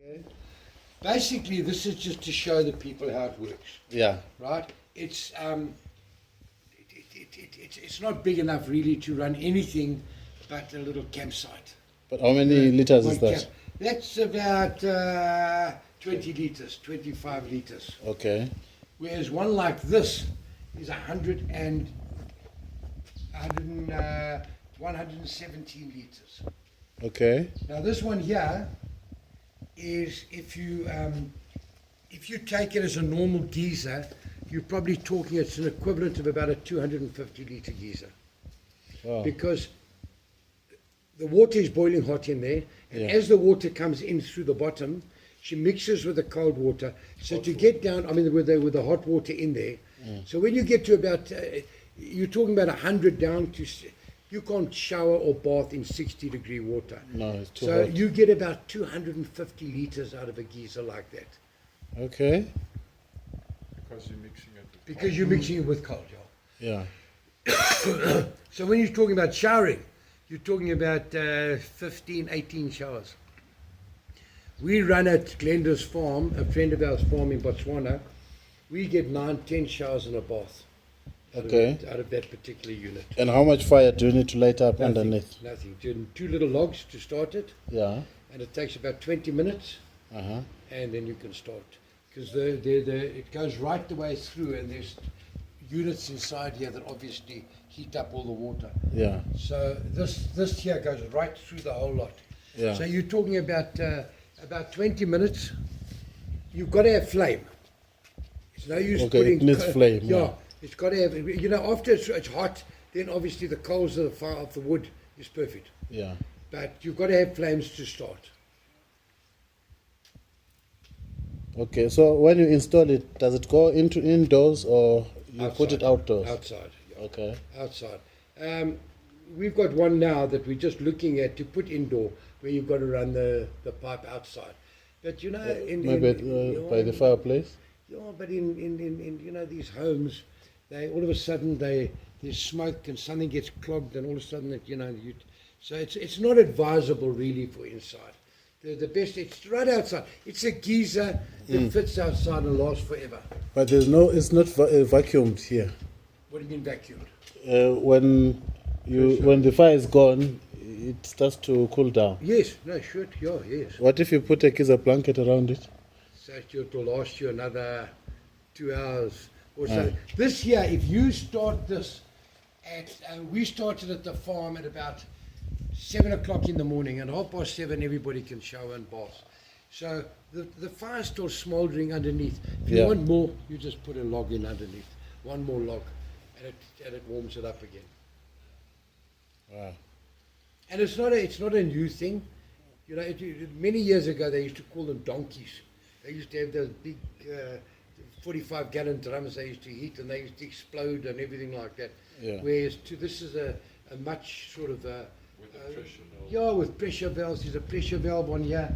Okay. Basically, this is just to show the people how it works. Yeah. Right? It's it's not big enough really to run anything but a little campsite. But how many liters is One that? camp. That's about 20 liters, 25 liters. Okay. Whereas one like this is 117 liters. Okay. Now this one here is if you take it as a normal geyser, you're probably talking it's an equivalent of about a 250 liter geyser. Wow. Because the water is boiling hot in there, and as the water comes in through the bottom, she mixes with the cold water. So to get down, I mean, with the hot water in there. So when you get to about, you're talking about 100 down to, you can't shower or bath in 60-degree water. No, it's too So hot. you get about 250 liters out of a geyser like that. Okay. Because you're mixing it. Because you're mixing it with cold, Yeah. So when you're talking about showering, you're talking about 15, 18 showers. We run at Glenda's farm, a friend of ours farm in Botswana. We get 9, 10 showers in a bath out of that particular unit. And how much fire do you need to light up Nothing, underneath? Nothing. Two little logs to start it, Yeah. and it takes about 20 minutes, Uh-huh. and then you can start. Because it goes right the way through, and there's units inside here that obviously heat up all the water. Yeah. So this here goes right through the whole lot. Yeah. So you're talking about 20 minutes. You've got to have flame. It's no use Okay, putting. it needs flame, Yeah, yeah. it's got to have. You know, after it's hot, then obviously the coals of the fire of the wood is perfect. Yeah. But you've got to have flames to start. Okay, so when you install it, does it go into indoors or you put it outdoors? Outside. Yeah. Okay. Outside. We've got one now that we're just looking at to put indoor, where you've got to run the pipe outside. But you know, By the fireplace? Yeah, but in you know, these homes, they all of a sudden there's smoke and something gets clogged, and all of a sudden so it's not advisable really for inside. The best, it's right outside. It's a geyser that fits outside and lasts forever. But it's not vacuumed here. What do you mean vacuumed? When the fire is gone, it starts to cool down. Yes, no, sure, yeah, yes. What if you put a geyser blanket around it? So it will last you another 2 hours or so. This year, if you start this we started at the farm at about 7 o'clock in the morning, and 7:30 everybody can shower and bath. So the fire's still smouldering underneath. If you want more, you just put a log in underneath, one more log, and it warms it up again. Wow. And it's not a new thing. You know, many years ago they used to call them donkeys. They used to have those big 45-gallon drums they used to heat, and they used to explode and everything like that. Yeah. Whereas this is a much sort of With the pressure valve. yeah, with pressure valves. There's a pressure valve on here.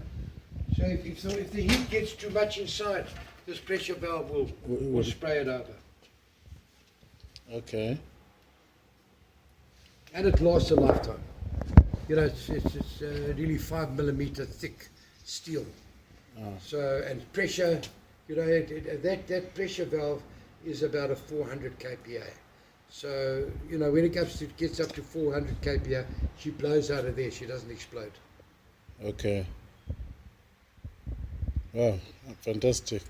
So if the heat gets too much inside, this pressure valve will spray it over. Okay. And it lasts a lifetime. You know, it's really 5mm thick steel. So, and pressure, you know, that pressure valve is about a 400 kPa. So, you know, when it gets up to 400 kPa, she blows out of there. She doesn't explode. Okay. Wow, fantastic.